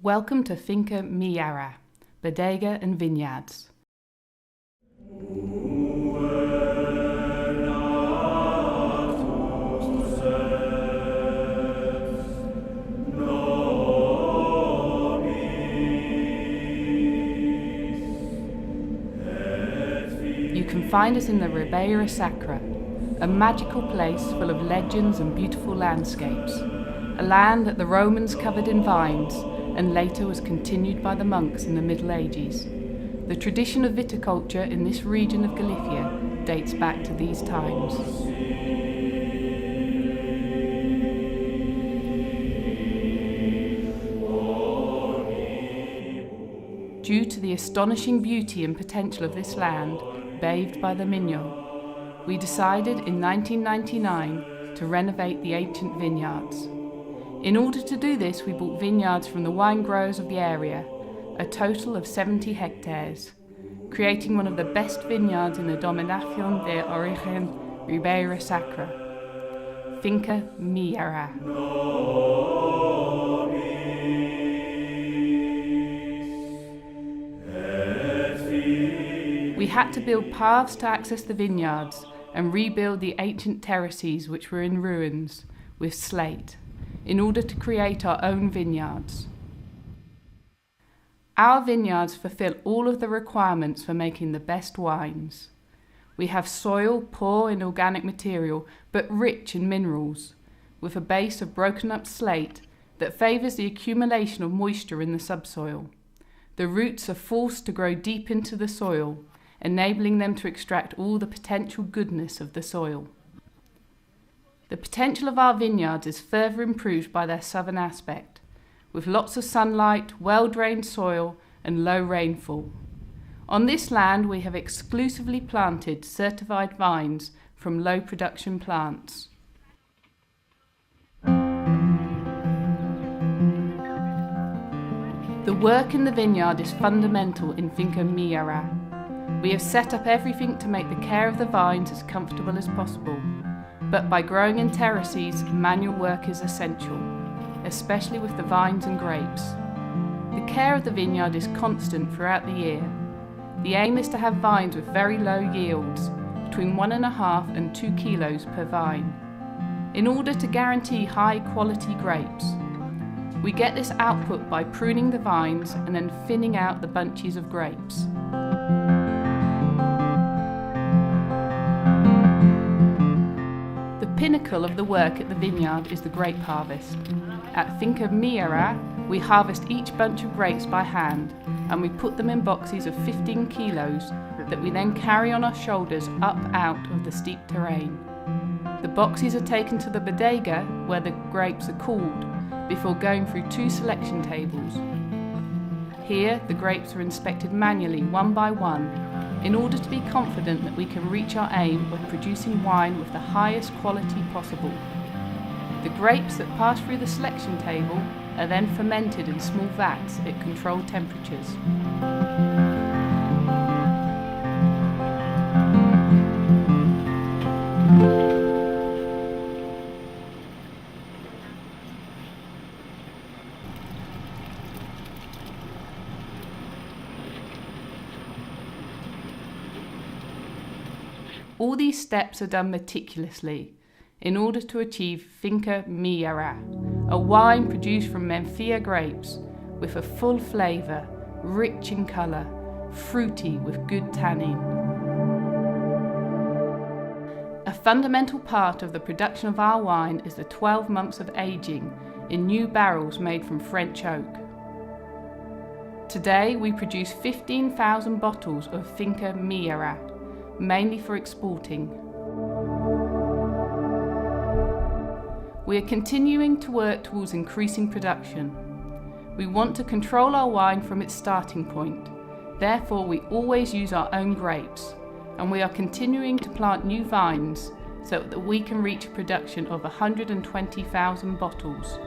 Welcome to Finca Millara, bodega and vineyards. You can find us in the Ribeira Sacra, a magical place full of legends and beautiful landscapes, a land that the Romans covered in vines and later was continued by the monks in the Middle Ages. The tradition of viticulture in this region of Galicia dates back to these times. Due to the astonishing beauty and potential of this land, bathed by the Miño, we decided in 1999 to renovate the ancient vineyards. In order to do this, we bought vineyards from the wine growers of the area, a total of 70 hectares, creating one of the best vineyards in the Dominación de Origen Ribeira Sacra, Finca Millara. We had to build paths to access the vineyards and rebuild the ancient terraces which were in ruins with slate, in order to create our own vineyards. Our vineyards fulfill all of the requirements for making the best wines. We have soil poor in organic material but rich in minerals, with a base of broken up slate that favours the accumulation of moisture in the subsoil. The roots are forced to grow deep into the soil, enabling them to extract all the potential goodness of the soil. The potential of our vineyards is further improved by their southern aspect, with lots of sunlight, well-drained soil and low rainfall. On this land we have exclusively planted certified vines from low production plants. The work in the vineyard is fundamental in Finca Millara. We have set up everything to make the care of the vines as comfortable as possible. But by growing in terraces, manual work is essential, especially with the vines and grapes. The care of the vineyard is constant throughout the year. The aim is to have vines with very low yields, between 1.5 and 2 kilos per vine, in order to guarantee high quality grapes. We get this output by pruning the vines and then thinning out the bunches of grapes. The pinnacle of the work at the vineyard is the grape harvest. At Finca Millara, we harvest each bunch of grapes by hand and we put them in boxes of 15 kilos that we then carry on our shoulders up out of the steep terrain. The boxes are taken to the bodega where the grapes are cooled before going through 2 selection tables. Here, the grapes are inspected manually one by one in order to be confident that we can reach our aim of producing wine with the highest quality possible. The grapes that pass through the selection table are then fermented in small vats at controlled temperatures. All these steps are done meticulously in order to achieve Finca Millara, a wine produced from Mencia grapes with a full flavour, rich in colour, fruity with good tannin. A fundamental part of the production of our wine is the 12 months of aging in new barrels made from French oak. Today we produce 15,000 bottles of Finca Millara, mainly for exporting. We are continuing to work towards increasing production. We want to control our wine from its starting point. Therefore, we always use our own grapes, and we are continuing to plant new vines so that we can reach a production of 120,000 bottles.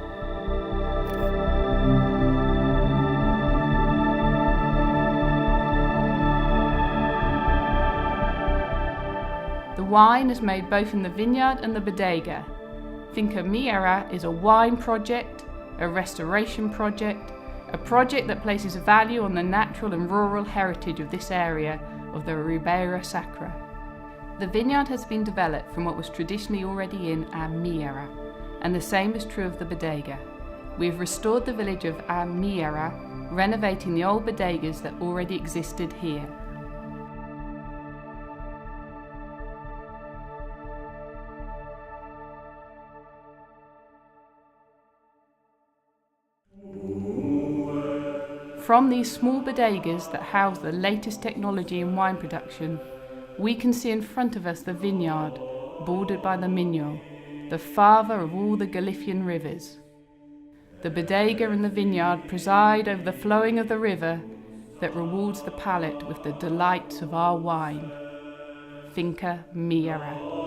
The wine is made both in the vineyard and the bodega. Finca Millara is a wine project, a restoration project, a project that places value on the natural and rural heritage of this area of the Ribeira Sacra. The vineyard has been developed from what was traditionally already in A Míllara, and the same is true of the bodega. We have restored the village of A Míllara, renovating the old bodegas that already existed here. From these small bodegas that house the latest technology in wine production, we can see in front of us the vineyard, bordered by the Miño, the father of all the Galician rivers. The bodega and the vineyard preside over the flowing of the river that rewards the palate with the delights of our wine. Finca Millara.